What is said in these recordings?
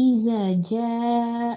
إذا جاء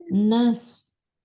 نس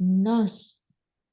نس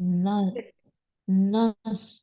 نس نس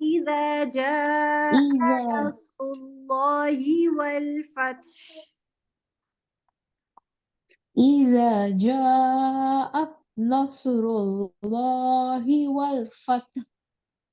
إذا جاء إذا نصر الله والفتح، إذا جاء نصر الله والفتح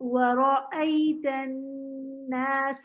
ورأيت الناس،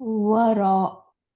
ورا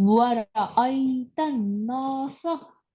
ورأيت الناس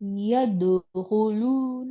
يدخلون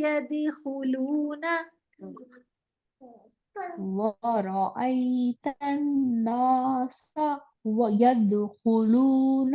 يدخلون، ورأيت الناس يدخلون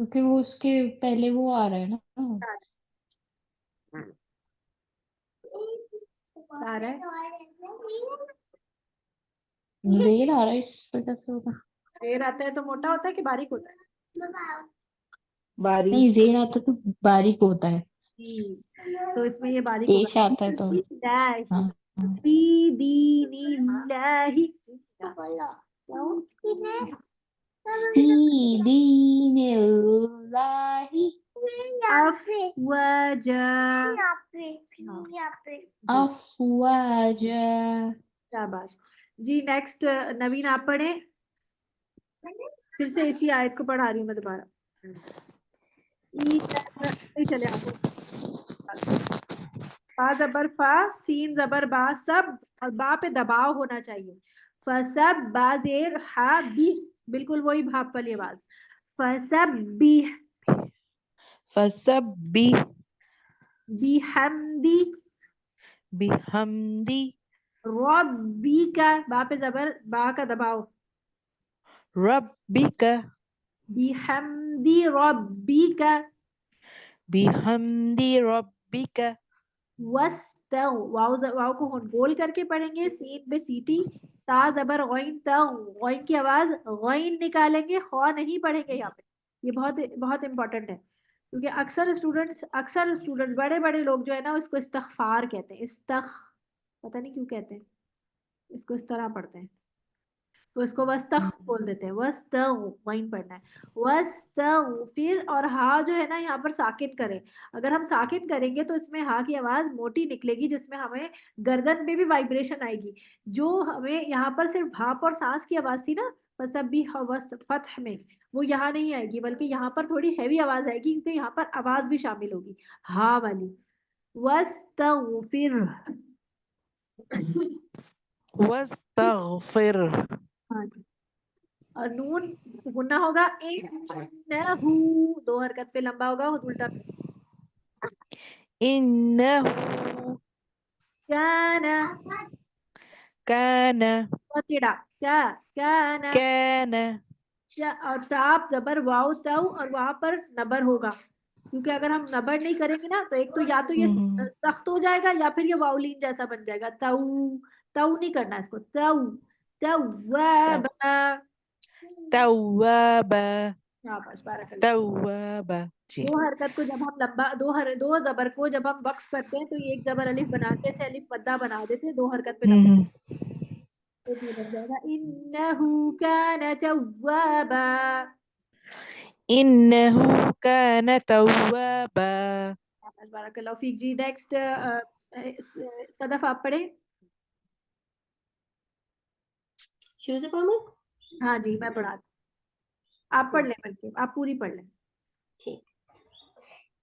کیونکہ وہ اس کے پہلے وہ آ رہا ہے نا، آ رہا ہے زیر آ رہا ہے، اس وجہ سے ہوگا. دیر آتا ہے تو موٹا ہوتا ہے کہ باریک ہوتا ہے؟ نہیں، زیر آتا تو باریک ہوتا ہے، تو اس میں یہ باریک ہوگا. پیش آتا ہے تو ہاں. فی دین اللہ فی دین اللہ افواجا. افواجا. شاباش جی. نیکسٹ نوین آپ پڑھیں. پھر سے اسی آیت کو پڑھا رہی ہوں میں دوبارہ. چلے آپ فا زبر فا، سین زبر با سب، اور با پہ دباؤ ہونا چاہیے. فسب با زیر ہا بی، بالکل وہی بھاپ والی آواز. فسب بی فسبح بحمدی بحمدی ربی کا، با پہ زبر با کا دباؤ. ربک بحمدی ربی کا. بحمدی ربک واؤ کو گول کر کے پڑھیں گے. سین پہ سیٹی، تا زبر غین، تا غین کی آواز غین نکالیں گے، خوا نہیں پڑھیں گے یہاں پہ. یہ بہت بہت امپورٹنٹ ہے، کیونکہ اکثر اسٹوڈنٹ بڑے بڑے لوگ جو ہے نا اس کو استغفار کہتے ہیں. پتہ نہیں کیوں کہتے ہیں، اس کو اس طرح پڑھتے ہیں، تو اس کو وسطخ بول دیتے ہیں. وہیں پڑھنا ہے. وستغفر، اور ہا جو ہے نا یہاں پر ساکن کریں. اگر ہم ساکن کریں گے تو اس میں ہا کی آواز موٹی نکلے گی، جس میں ہمیں گردن میں بھی وائبریشن آئے گی. جو ہمیں یہاں پر صرف بھاپ اور سانس کی آواز تھی نا فتح میں، وہ یہاں نہیں آئے گی، بلکہ یہاں پر تھوڑی ہیوی آواز آئے گی، کیونکہ یہاں پر آواز بھی شامل ہوگی ہا والی. وستغفر. واستغفر ہاں جی. اور نون گنا ہوگا. انہو، دو حرکت پہ لمبا ہوگا، الٹا انہ کان کان چڑا کان. کان اور تاپ زبر واؤ تو، اور وہاں پر نبر ہوگا، کیونکہ اگر ہم نبر نہیں کریں گے نا تو ایک تو یا تو یہ سخت ہو جائے گا، یا پھر یہ واؤلین جیسا بن جائے گا. تو نہیں کرنا اس کو. توابا شاباش، بارک اللہ. توابا. جی دو حرکت کو جب ہم لمبا دو زبر کو جب ہم وقف کرتے ہیں تو یہ ایک زبر الف بنا کے سے الف مدہ بنا دیتے ہیں، دو حرکت پہ لمبا تو یہ بن جائے گا انہو کان توابا. انہ کان توابا. بارک اللہ فیک جی. نیکسٹ صدف آپ پڑھیں. شروع سے پڑھوں؟ ہاں جی میں پڑھا دوں. آپ پڑھ لیں، بلکہ آپ پوری پڑھ لیں.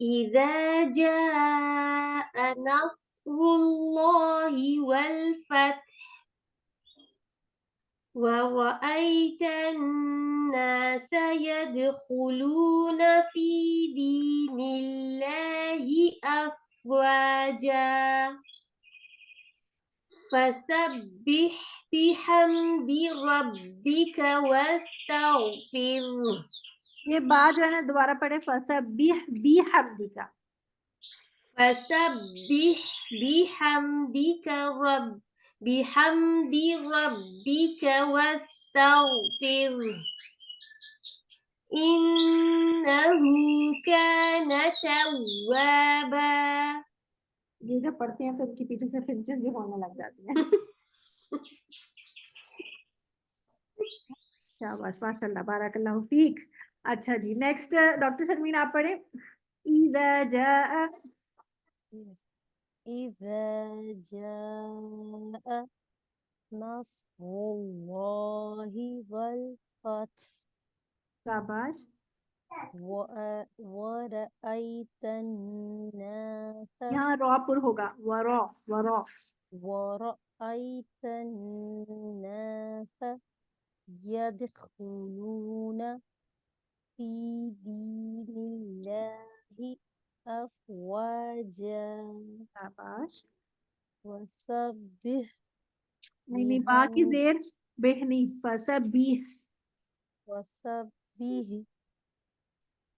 إذا جاء نصر الله والفتح ورأيت الناس يدخلون في دين الله أفواجا فسبح بحمد ربك واستغفره. یہ بات جو ہے نا دوبارہ پڑھیں. فسبح بحمدک. فسبح بحمد ربك واستغفره إنه كان توابا. یہ جب پڑھتے ہیں تو ان کے پیچھے سے فنچز بھی ہونے لگ جاتی ہیں. شاباش، ماشاء اللہ، بارک اللہ فیک. اچھا جی. نیکسٹ ڈاکٹر شرمین آپ پڑھیں. اذا جاء إذا جاء نصر الله والفتح شاباش. ورأيت الناس یہاں رو پر ہوگا. ورا. ورأيت الناس يدخلون في دين الله أفواجا شاباش. وسبح نہیں با کی زیر بہنی. فسبح. وسبح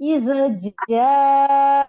إذا جاء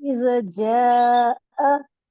إذا جاء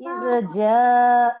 إذا جاء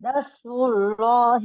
نصر الله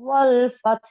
والفتح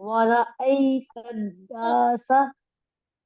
ورأيت الناس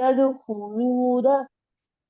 يدخلون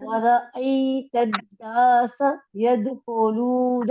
ورأيت الناس يدخلون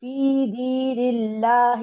في دين الله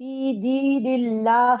في دين الله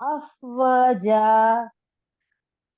أفواجا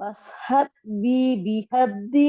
فاسحق بحمدي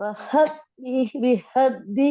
فاسحق بحمدي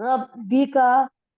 ربك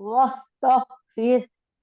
واستغفر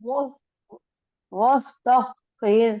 و- واستغفر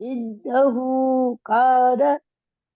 إنه كان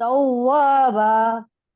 توابا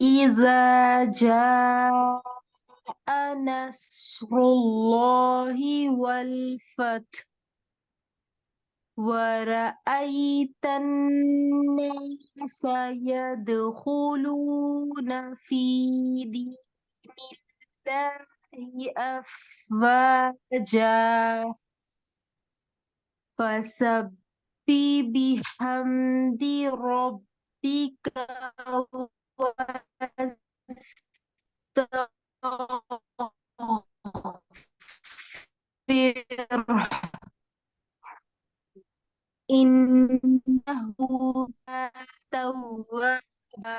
إذا جاء نصر الله والفتح ورأيت الناس يدخلون في دين الله أفواجا فسبح بحمد ربك واستغفره إنه كان توابا.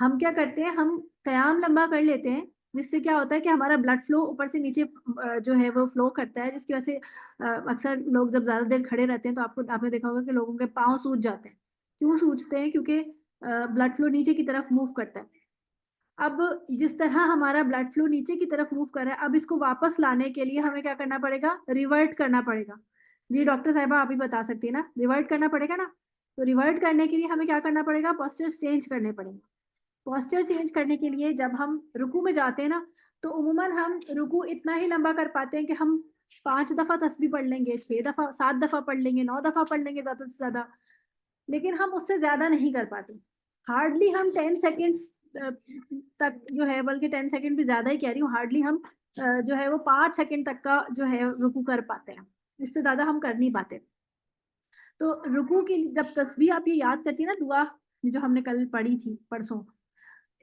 ہم کیا کرتے ہیں, ہم قیام لمبا کر لیتے ہیں, جس سے کیا ہوتا ہے کہ ہمارا بلڈ فلو اوپر سے نیچے جو ہے وہ فلو کرتا ہے, جس کی وجہ سے اکثر لوگ جب زیادہ دیر کھڑے رہتے ہیں تو آپ نے دیکھا ہوگا کہ لوگوں کے پاؤں سوج جاتے ہیں. کیوں سوجتے ہیں؟ کیونکہ بلڈ فلو نیچے کی طرف موو کرتا ہے. اب جس طرح ہمارا بلڈ فلو نیچے کی طرف موو کر رہا ہے, اب اس کو واپس لانے کے لیے ہمیں کیا کرنا پڑے گا؟ ریورٹ کرنا پڑے گا. جی ڈاکٹر صاحبہ آپ ہی بتا سکتی ہیں نا, ریورٹ کرنا پڑے گا نا. تو ریورٹ کرنے کے لیے ہمیں کیا کرنا پڑے گا؟ پوسچر چینج کرنے پڑیں گے. پوسچر چینج کرنے کے لیے جب ہم رکوع میں جاتے ہیں نا, تو عموماً ہم رکوع اتنا ہی لمبا کر پاتے ہیں کہ ہم 5 دفعہ تسبیح پڑھ لیں گے, 6 دفعہ, 7 دفعہ پڑھ لیں گے, 9 دفعہ پڑھ لیں گے زیادہ سے زیادہ, لیکن ہم اس سے زیادہ نہیں کر پاتے. ہارڈلی ہم 10 سیکنڈز تک جو ہے, بلکہ 10 سیکنڈ بھی زیادہ ہی کہہ رہی ہوں, ہارڈلی ہم جو ہے وہ 5 سیکنڈ تک کا جو ہے رکوع کر پاتے ہیں, اس سے زیادہ ہم کر نہیں پاتے. تو رکوع کی جب تسبیح آپ یہ یاد کرتی ہیں نا, دعا جو ہم نے کل پڑھی تھی پرسوں,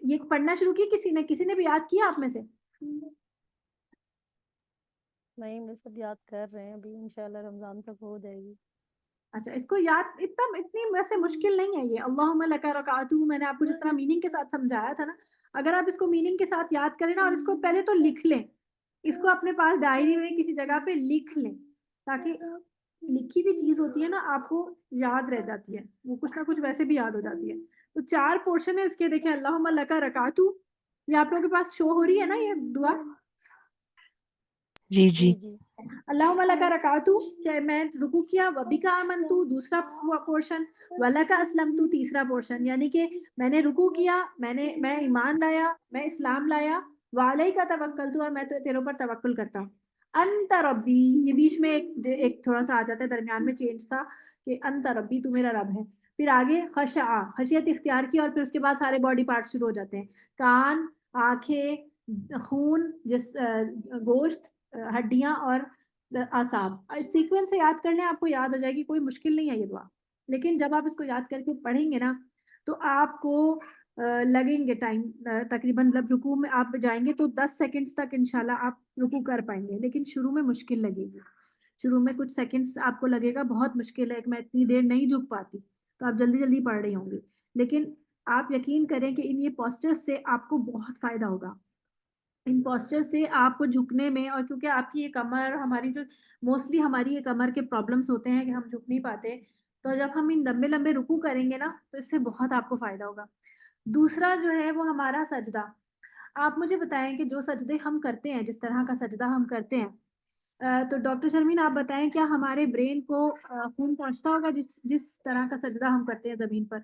یہ پڑھنا شروع کی کسی نے بھی یاد کیا آپ میں سے؟ نہیں میں سب یاد کر رہے ہیں ابھی, انشاءاللہ رمضان تک ہو جائے گی. اچھا, اس کو یاد اتنی ویسے مشکل نہیں ہے یہ. اللہم لک رکعت, میں نے آپ کو جس طرح میننگ کے ساتھ سمجھایا تھا نا, اگر آپ اس کو میننگ کے ساتھ یاد کریں نا, اور اس کو پہلے تو لکھ لیں, اس کو اپنے پاس ڈائری میں کسی جگہ پہ لکھ لیں, تاکہ لکھی بھی چیز ہوتی ہے نا آپ کو یاد رہ جاتی ہے, وہ کچھ نہ کچھ ویسے بھی یاد ہو جاتی ہے. تو 4 پورشن ہے اس کے, دیکھیں اللہم لک رکعت, یہ آپ لوگوں کے پاس شو ہو رہی ہے نا یہ دعا؟ جی جی. جی اللہم لک رکعت, کہ میں رکوع کیا, وبک آمنت دوسرا پورشن, ولک اسلمت تیسرا پورشن, یعنی کہ میں نے رکوع کیا, میں ایمان لایا, میں اسلام لایا, وعلیک توکلت, اور میں تو تیرے اوپر توکل کرتا ہوں. انت ربی, یہ بیچ میں ایک تھوڑا سا آ جاتا ہے درمیان میں چینج سا, کہ انت ربی, تو میرا رب ہے. پھر آگے خشع, خشیت اختیار کی, اور پھر اس کے بعد سارے باڈی پارٹ شروع ہو جاتے ہیں, کان, آنکھیں, خون, گوشت, ہڈیاں اور اعصاب. سیکوینس سے یاد کر لیں, آپ کو یاد ہو جائے گی, کوئی مشکل نہیں ہے یہ دعا. لیکن جب آپ اس کو یاد کر کے پڑھیں گے نا, تو آپ کو لگیں گے ٹائم, تقریباً جب رکوع میں آپ جائیں گے تو 10 سیکنڈز تک انشاءاللہ آپ رکوع کر پائیں گے, لیکن شروع میں مشکل لگے گی. شروع میں کچھ سیکنڈز آپ کو لگے گا بہت مشکل ہے, کہ میں اتنی دیر نہیں جھک پاتی, تو آپ جلدی جلدی پڑھ رہی ہوں گی. لیکن آپ یقین کریں کہ ان یہ پوسچر سے آپ کو بہت فائدہ ہوگا. ان پوسچر سے آپ کو جھکنے میں, اور کیونکہ آپ کی یہ کمر, ہماری جو موسٹلی ہماری یہ کمر کے پرابلمس ہوتے ہیں کہ ہم جھک نہیں پاتے, تو جب ہم ان لمبے لمبے رکوع کریں گے نا, تو اس سے بہت آپ کو فائدہ ہوگا. دوسرا جو ہے وہ ہمارا سجدہ. آپ مجھے بتائیں کہ جو سجدے ہم کرتے ہیں, جس طرح کا سجدہ ہم کرتے ہیں, تو ڈاکٹر شرمین آپ بتائیں, کیا ہمارے برین کو خون پہنچتا ہوگا جس طرح کا سجدہ ہم کرتے ہیں زمین پر؟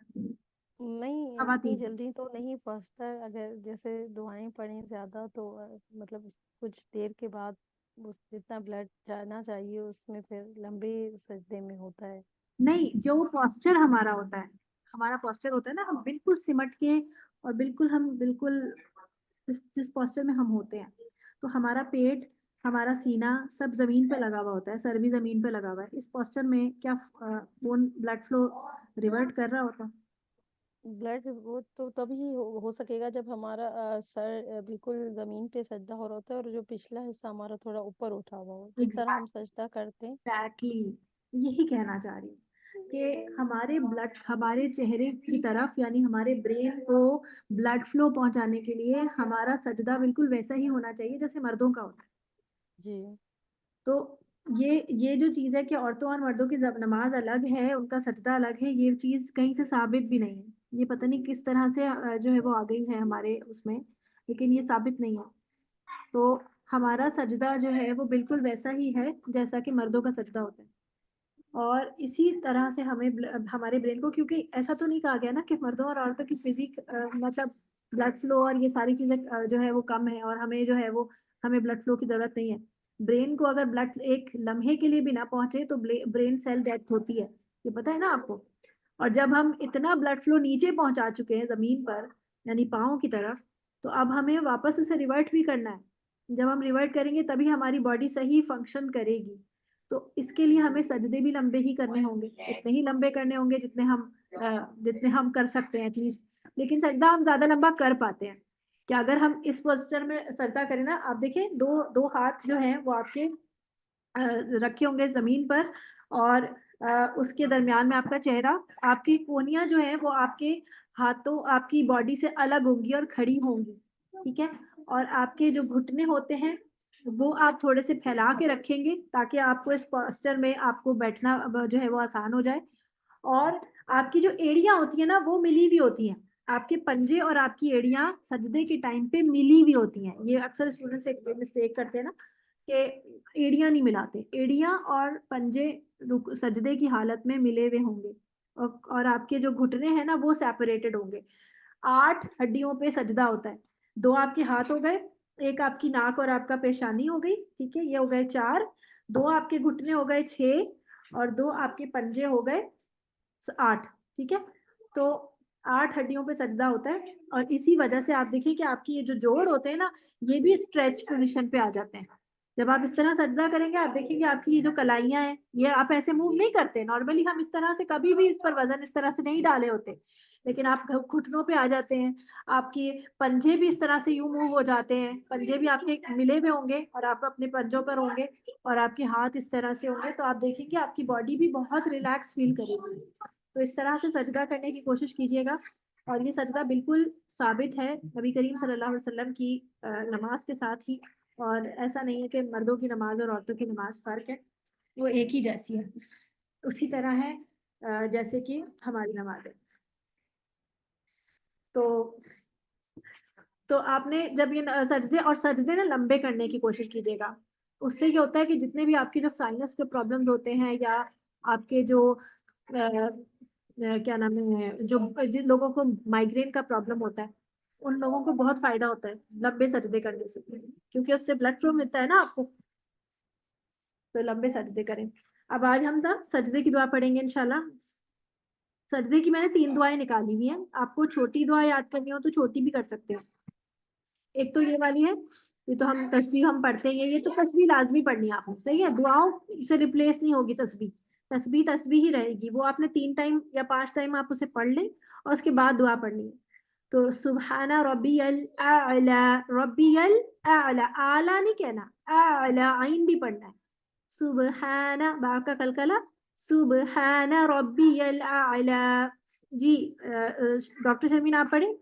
نہیں اتنی خواتین جلدی تو نہیں پہنچتا ہے. اگر جیسے دعائیں پڑھیں زیادہ تو مطلب کچھ دیر کے بعد جتنا بلڈ جانا چاہیے اس میں پھر لمبے سجدے میں ہوتا ہے. نہیں, جو پوسچر ہمارا ہوتا ہے, ہمارا پوسچر ہوتا ہے نا, ہم بالکل سمٹ کے, اور بالکل جس پوسچر میں ہم ہوتے ہیں, تو ہمارا پیٹ, ہمارا سینہ سب زمین پہ لگا ہوا ہوتا ہے, سر بھی زمین پہ لگا ہوا ہے. اس پوسچر میں کیا خون بلڈ فلو ریورٹ کر رہا ہوتا؟ بلڈ وہ تو تبھی ہو سکے گا جب ہمارا سر بالکل زمین پہ سجدہ ہو رہا ہوتا ہے, اور جو پچھلا حصہ ہمارا تھوڑا اوپر اٹھا ہوا ہو, جس طرح ہم سجدہ کرتے ہیں. ایگزیکٹلی یہی کہنا چاہ رہی ہوں, کہ ہمارے بلڈ ہمارے چہرے کی طرف, یعنی ہمارے برین کو بلڈ فلو پہنچانے کے لیے ہمارا سجدہ بالکل ویسا ہی ہونا چاہیے جیسے مردوں کا ہوتا ہے. جی تو یہ جو چیز ہے کہ عورتوں اور مردوں کی نماز الگ ہے, ان کا سجدہ الگ ہے, یہ چیز کہیں سے ثابت بھی نہیں ہے. یہ پتہ نہیں کس طرح سے جو ہے وہ آ گئی ہے ہمارے اس میں, لیکن یہ ثابت نہیں ہے. تو ہمارا سجدہ جو ہے وہ بالکل ویسا ہی ہے جیسا کہ مردوں کا سجدہ ہوتا ہے. اور اسی طرح سے ہمیں ہمارے برین کو, کیونکہ ایسا تو نہیں کہا گیا نا کہ مردوں اور عورتوں کی فزیک مطلب بلڈ فلو اور یہ ساری چیزیں جو ہے وہ کم ہے, اور ہمیں جو ہے وہ ہمیں بلڈ فلو کی ضرورت نہیں ہے. برین کو اگر بلڈ ایک لمحے کے لیے بھی نہ پہنچے تو برین سیل ڈیتھ ہوتی ہے, یہ پتہ ہے نا آپ کو. اور جب ہم اتنا بلڈ فلو نیچے پہنچا چکے ہیں زمین پر, یعنی پاؤں کی طرف, تو اب ہمیں واپس اسے ریورٹ بھی کرنا ہے. جب ہم ریورٹ کریں گے تبھی ہماری باڈی صحیح فنکشن کرے گی. تو اس کے لیے ہمیں سجدے بھی لمبے ہی کرنے ہوں گے, اتنے ہی لمبے کرنے ہوں گے جتنے ہم کر سکتے ہیں ایٹ لیسٹ. لیکن سجدہ ہم زیادہ لمبا کر پاتے ہیں, کہ اگر ہم اس پوسچر میں سجدہ کریں نا, آپ دیکھیں دو ہاتھ جو ہیں وہ آپ کے رکھے ہوں گے زمین پر, اور اس کے درمیان میں آپ کا چہرہ، آپ کی کونیاں جو ہیں وہ آپ کے ہاتھوں، آپ کی باڈی سے الگ ہوں گی اور کھڑی ہوں گی، ٹھیک ہے. اور آپ کے جو گھٹنے ہوتے ہیں وہ آپ تھوڑے سے پھیلا کے رکھیں گے تاکہ آپ کو اس پوسچر میں آپ کو بیٹھنا جو ہے وہ آسان ہو جائے. اور آپ کی جو ایڑیاں ہوتی ہیں نا وہ ملی ہوئی ہوتی ہیں، آپ کے پنجے اور آپ کی ایڑیاں سجدے کے ٹائم پہ ملی ہوئی ہوتی ہیں. یہ اکثر اسٹوڈنٹس ایک مسٹیک کرتے ہیں نا کہ ایڑیاں نہیں ملاتے، ایڑیاں اور پنجے سجدے کی حالت میں ملے ہوئے ہوں گے، اور آپ کے جو گھٹنے ہیں نا وہ سیپریٹڈ ہوں گے. 8 ہڈیوں پہ سجدہ ہوتا ہے. 2 آپ کے ہاتھ ہو گئے، ایک آپ کی ناک اور آپ کا پیشانی ہو گئی، ٹھیک ہے، یہ ہو گئے 4. 2 آپ کے گھٹنے ہو گئے 6، اور 2 آپ کے پنجے ہو گئے 8، ٹھیک ہے. تو 8 ہڈیوں پہ سجدہ ہوتا ہے، اور اسی وجہ سے آپ دیکھیں کہ آپ کی یہ جو جوڑ ہوتے ہیں نا یہ بھی اسٹریچ پوزیشن پہ آ جاتے ہیں. جب آپ اس طرح سجدہ کریں گے آپ دیکھیں گے آپ کی یہ جو کلائیاں ہیں یہ آپ ایسے موو نہیں کرتے. نارملی ہم اس طرح سے کبھی بھی اس پر وزن اس طرح سے نہیں ڈالے ہوتے، لیکن آپ گھٹنوں پہ آ جاتے ہیں. آپ کی پنجے بھی اس طرح سے یوں موو ہو جاتے ہیں، پنجے بھی آپ کے ملے ہوئے ہوں گے اور آپ اپنے پنجوں پر ہوں گے، اور آپ کے ہاتھ اس طرح سے ہوں گے. تو آپ دیکھیں گے آپ کی باڈی بھی بہت ریلیکس فیل کرے گی. تو اس طرح سے سجدہ کرنے کی کوشش کیجیے گا. اور یہ سجدہ بالکل ثابت ہے نبی کریم صلی اللہ علیہ وسلم کی نماز کے ساتھ ہی، اور ایسا نہیں ہے کہ مردوں کی نماز اور عورتوں کی نماز فرق ہے، وہ ایک ہی جیسی ہے، اسی طرح ہے جیسے کہ ہماری نماز ہے. تو آپ نے جب یہ سجدے نا لمبے کرنے کی کوشش کیجیے گا. اس سے یہ ہوتا ہے کہ جتنے بھی آپ کی جو سائنس کے پرابلمز ہوتے ہیں یا آپ کے جو کیا نام ہے، جو جن لوگوں کو مائگرین کا پرابلم ہوتا ہے ان لوگوں کو بہت فائدہ ہوتا ہے لمبے سجدے کرنے سے، کیونکہ اس سے بلڈ فلو ملتا ہے نا آپ کو. تو لمبے سجدے کریں. اب آج ہم سجدے کی دعا پڑھیں گے انشاءاللہ. سجدے کی میں نے 3 دعائیں نکالی ہوئی ہیں، آپ کو چھوٹی دعا یاد کرنی ہو تو چھوٹی بھی کر سکتے ہیں. ایک تو یہ والی ہے، یہ تو ہم تسبیح ہم پڑھتے ہیں، یہ تو تسبیح لازمی پڑھنی ہے آپ نے، صحیح ہے، دعاؤں سے ریپلیس نہیں ہوگی تسبیح. تسبیح ہی رہے گی، وہ آپ نے 3 ٹائم یا 5 ٹائم آپ اسے پڑھ لیں اور اس کے بعد دعا پڑھنی ہے. تو سبحان ربی الاعلی، ربی الاعلی، اعلی نہیں کہنا، اعلی عین بھی پڑھنا ہے. سبحان، با کا کلکلا، سبحان ربی الاعلی. جی ڈاکٹر شرمین آپ پڑھیں.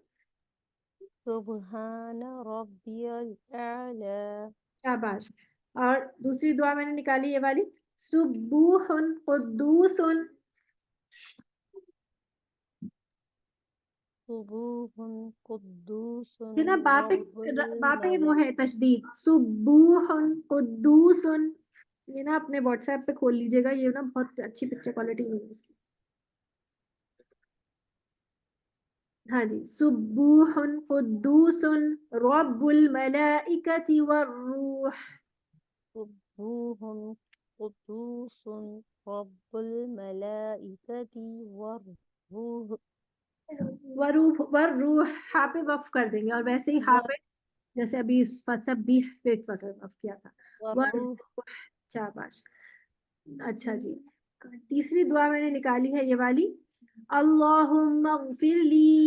سبحان ربی الاعلی. شاباش. اور دوسری دعا میں نے نکالی یہ والی، سبوح قدوس. سبوح قدوس نا باپ رب وہ ہے تشدید، سبوح قدوس. یہ نا اپنے واٹس ایپ پہ کھول لیجیے گا، یہ نا بہت اچھی پکچر کوالٹی نہیں ہے اس کی. ہاں جی، سبوح قدوس رب الملائکۃ والروح. سبوح قدوس رب الملائکۃ والروح. والروح ہاں پہ وقف کر دیں گے، اور ویسے ہی ہاں پہ جیسے ابھی فسبح پہ وقف کیا تھا. والروح. شاباش. اچھا جی، تیسری دعا میں نے نکالی ہے یہ والی، اللہم اغفر لی.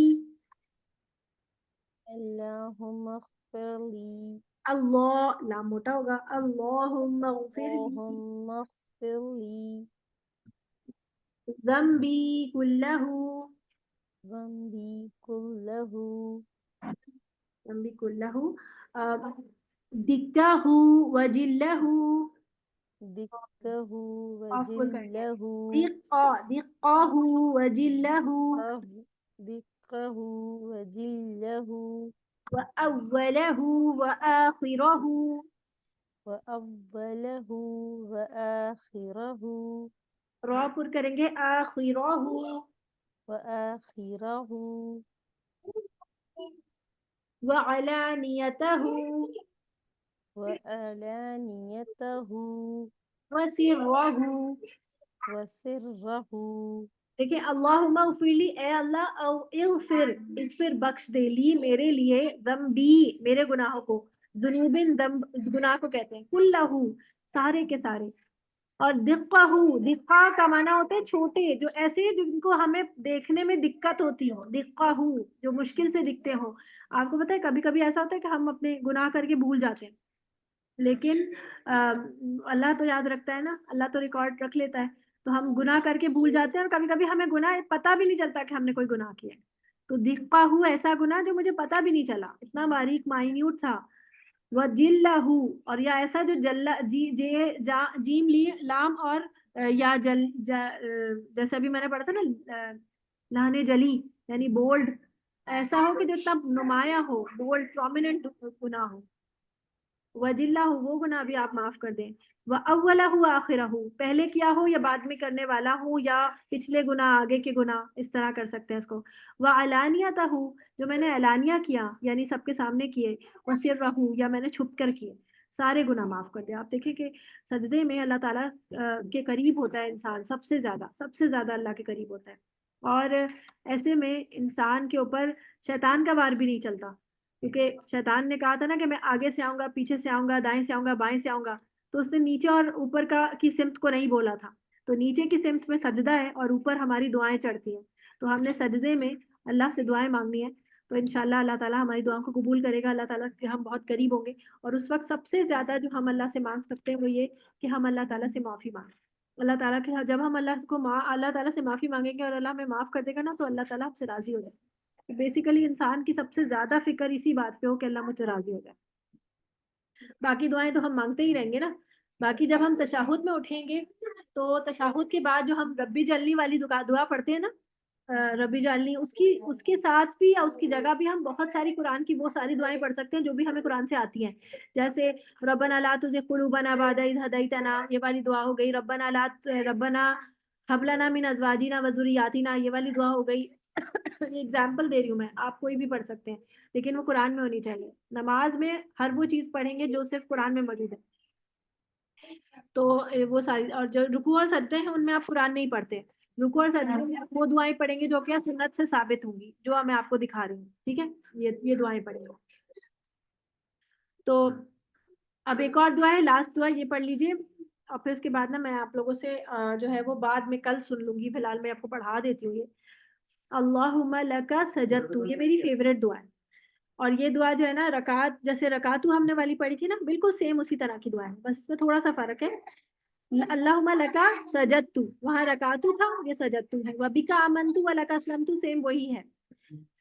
اللہم اغفر لی. اللہ لام موٹا ہوگا، اللہم اغفر لی اللہم اغفر لی. ذنبی کلہ، ذنبی کلہ. ذنبی کلہ، دکہ وجلہ، دکہ آف فل کر کے، وجلہ. دقہ وجلہ، دقہ وجلہ. وأولہ وآخرہ، وأولہ وآخرہ. را پر کریں گے، آخرہ، وآخرہ. وعلانیتہ وعلانیتہ. وسرہ. وسرہ. دیکھیں اللہم اغفر لی، اے اللہ، او اغفر بخش دے، لی میرے لیے، ذنبی میرے گناہوں کو، ذنوبن گناہ کو کہتے ہیں، کلہ سارے کے سارے. اور دقہ کا معنی ہوتے ہیں چھوٹے، جو ایسے جن کو ہمیں دیکھنے میں دقت ہوتی ہو، دقہ جو مشکل سے دکھتے ہو. آپ کو پتہ ہے کبھی کبھی ایسا ہوتا ہے کہ ہم اپنے گناہ کر کے بھول جاتے ہیں، لیکن اللہ تو یاد رکھتا ہے نا، اللہ تو ریکارڈ رکھ لیتا ہے. تو ہم گناہ کر کے بھول جاتے ہیں، اور کبھی کبھی ہمیں گناہ پتہ بھی نہیں چلتا کہ ہم نے کوئی گناہ کیا ہے. تو دقہ ہو ایسا گناہ جو مجھے پتہ بھی نہیں چلا، اتنا باریک مائنیوٹ تھا. وجلہ، اور یا ایسا جو جیم لی لام اور یا جیسے ابھی میں نے پڑھا تھا نا لہنے جلی یعنی بولڈ، ایسا ہو کہ جو اتنا نمایاں ہو، بولڈ پرومیننٹ گناہ ہو. وجلہ ہو، وہ گناہ بھی آپ معاف کر دیں. وَأَوَّلَ آخرہ، پہلے کیا ہو یا بعد میں کرنے والا ہو، یا پچھلے گناہ آگے کے گناہ، اس طرح کر سکتے ہیں اس کو. وَعَلَانِيَتَهُ، جو میں نے اعلانیہ کیا یعنی سب کے سامنے کیے. وَسِرَّهُ، یا میں نے چھپ کر کیے. سارے گناہ معاف کر دیں. آپ دیکھیں کہ سجدے میں اللہ تعالیٰ کے قریب ہوتا ہے انسان، سب سے زیادہ اللہ کے قریب ہوتا ہے. اور ایسے میں انسان کے اوپر شیطان کا وار بھی نہیں چلتا، کیونکہ شیطان نے کہا تھا نا کہ میں آگے سے آؤں گا، پیچھے سے آؤں گا، دائیں سے آؤں گا، بائیں سے آؤں گا. تو اس نے نیچے اور اوپر کی سمت کو نہیں بولا تھا. تو نیچے کی سمت میں سجدہ ہے اور اوپر ہماری دعائیں چڑھتی ہیں. تو ہم نے سجدے میں اللہ سے دعائیں مانگنی ہے. تو انشاءاللہ اللہ تعالیٰ ہماری دعاؤں کو قبول کرے گا. اللہ تعالیٰ کے ہم بہت قریب ہوں گے. اور اس وقت سب سے زیادہ جو ہم اللہ سے مانگ سکتے ہیں وہ یہ کہ ہم اللہ تعالیٰ سے معافی مانگیں. اللہ تعالیٰ کے جب ہم اللہ تعالیٰ سے معافی مانگیں گے اور اللہ ہمیں معاف کر دے گا نا، تو اللہ تعالیٰ ہم سے راضی ہو جائے. بیسیکلی انسان کی سب سے زیادہ فکر اسی بات پہ ہو کہ اللہ مجھ سے راضی ہو جائے. باقی دعائیں تو ہم مانگتے ہی رہیں گے نا. باقی جب ہم تشہد میں اٹھیں گے تو تشہد کے بعد جو ہم ربی جلنی والی دعا پڑھتے ہیں نا، ربی جالنی، اس کے ساتھ بھی یا اس کی جگہ بھی ہم بہت ساری قرآن کی وہ ساری دعائیں پڑھ سکتے ہیں جو بھی ہمیں قرآن سے آتی ہیں. جیسے ربنا لا تزغ قلوبنا بعد اذ ہدیتنا، یہ والی دعا ہو گئی. ربنا ہب لنا من ازواجنا وذریاتنا، یہ والی دعا ہو گئی. ایگزامپل دے رہی ہوں میں، آپ کوئی بھی پڑھ سکتے ہیں، لیکن وہ قرآن میں ہونی چاہیے. نماز میں ہر وہ چیز پڑھیں گے جو صرف قرآن میں موجود ہے. تو وہ ساری، اور جو رکوع اور سجدے ہیں ان میں آپ قرآن نہیں پڑھتے. رکوع اور سجدے میں آپ وہ دعائیں پڑھیں گے جو کیا سنت سے ثابت ہوں گی، جو میں آپ کو دکھا رہی ہوں. ٹھیک ہے، یہ دعائیں پڑھیں گے. تو اب ایک اور دعا ہے، لاسٹ دعا، یہ پڑھ لیجیے. اور پھر اس کے بعد نا میں آپ لوگوں سے جو ہے وہ بعد میں کل سن لوں گی. فی الحال میں آپ کو پڑھا دیتی ہوں. یہ اللہم لک سجدت، یہ میری فیوریٹ دعا ہے. اور یہ دعا جو ہے نا رکعت، جیسے رکعتو ہم نے والی پڑھی تھی نا، بالکل سیم اسی طرح کی دعا ہے، بس اس میں تھوڑا سا فرق ہے. اللہم لکا سجدتو، وہاں رکعتو تھا، یہ سجدتو ہے. وبک آمنتو ولک اسلمتو، سیم وہی ہے.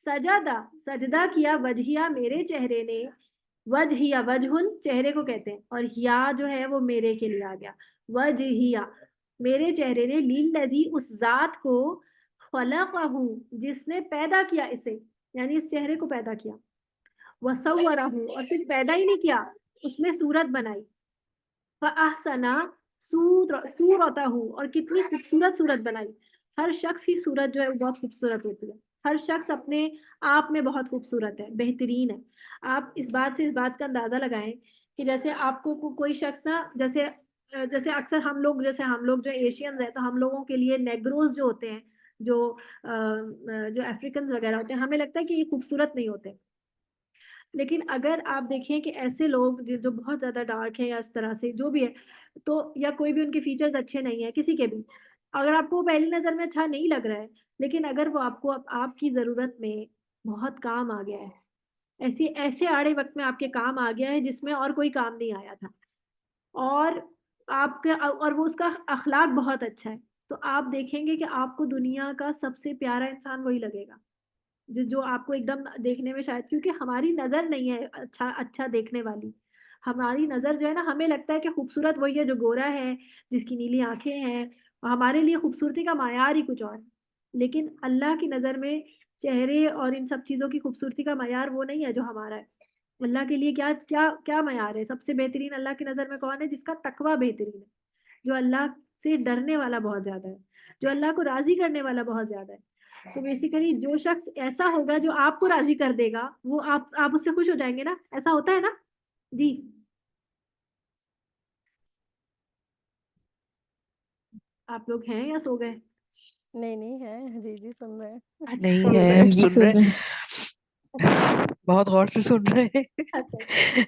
سجدہ کیا وجہیا، میرے چہرے نے. وجہیا، وجہن چہرے کو کہتے ہیں، اور ہیا جو ہے وہ میرے کے لیے آ گیا. وجہیا، میرے چہرے نے. للذی، اس ذات کو. خلقہ، جس نے پیدا کیا اسے، یعنی اس چہرے کو پیدا کیا. وصورہ، اور صرف پیدا ہی نہیں کیا، اس میں صورت بنائی. فاحسن صورتہ، اور کتنی خوبصورت صورت بنائی. ہر شخص کی صورت جو ہے وہ بہت خوبصورت ہوتی ہے. ہر شخص اپنے آپ میں بہت خوبصورت ہے، بہترین ہے. آپ اس بات کا اندازہ لگائیں کہ جیسے آپ کو کوئی شخص نا، جیسے اکثر ہم لوگ جو ایشینز ہیں، تو ہم لوگوں کے لیے نیگروز جو ہوتے ہیں، جو افریقنز وغیرہ ہوتے ہیں، ہمیں لگتا ہے کہ یہ خوبصورت نہیں ہوتے. لیکن اگر آپ دیکھیں کہ ایسے لوگ جو بہت زیادہ ڈارک ہیں یا اس طرح سے جو بھی ہے، تو یا کوئی بھی ان کے فیچرز اچھے نہیں ہیں کسی کے بھی، اگر آپ کو پہلی نظر میں اچھا نہیں لگ رہا ہے، لیکن اگر وہ آپ کی ضرورت میں بہت کام آ گیا ہے، ایسے آڑے وقت میں آپ کے کام آ گیا ہے جس میں اور کوئی کام نہیں آیا تھا، اور وہ اس کا اخلاق بہت اچھا ہے، تو آپ دیکھیں گے کہ آپ کو دنیا کا سب سے پیارا انسان وہی لگے گا، جو آپ کو ایک دم دیکھنے میں شاید، کیونکہ ہماری نظر نہیں ہے اچھا دیکھنے والی. ہماری نظر جو ہے نا، ہمیں لگتا ہے کہ خوبصورت وہی ہے جو گورا ہے، جس کی نیلی آنکھیں ہیں، اور ہمارے لیے خوبصورتی کا معیار ہی کچھ اور ہے. لیکن اللہ کی نظر میں چہرے اور ان سب چیزوں کی خوبصورتی کا معیار وہ نہیں ہے جو ہمارا ہے. اللہ کے لیے کیا معیار ہے؟ سب سے بہترین اللہ کی نظر میں کون ہے؟ جس کا تقویٰ بہترین ہے، جو اللہ سے ڈرنے والا بہت زیادہ ہے، جو اللہ کو راضی کرنے والا بہت زیادہ ہے. تو بیسیکلی جو شخص ایسا ہوگا جو آپ کو راضی کر دے گا، وہ آپ اس سے خوش ہو جائیں گے نا. ایسا ہوتا ہے نا جی. آپ لوگ ہیں یا سو گئے؟ نہیں ہے جی سن رہے ہیں. اچھا نہیں ہے، جی سن رہے، اچھا بہت غور سے سن رہے ہیں. اچھا.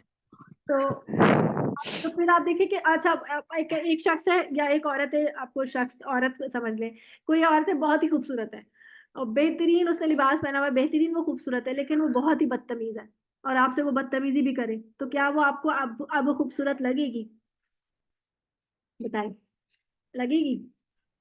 تو پھر آپ دیکھیں کہ اچھا ایک شخص ہے یا ایک عورت ہے، آپ کو عورت سمجھ لیں، کوئی عورت ہے بہت ہی خوبصورت ہے اور بہترین اس نے لباس پہنا ہوا ہے، بہترین وہ خوبصورت ہے، لیکن وہ بہت ہی بدتمیز ہے اور آپ سے وہ بدتمیزی بھی کرے، تو کیا وہ آپ کو اب خوبصورت لگے گی؟ بتائیں، لگے گی؟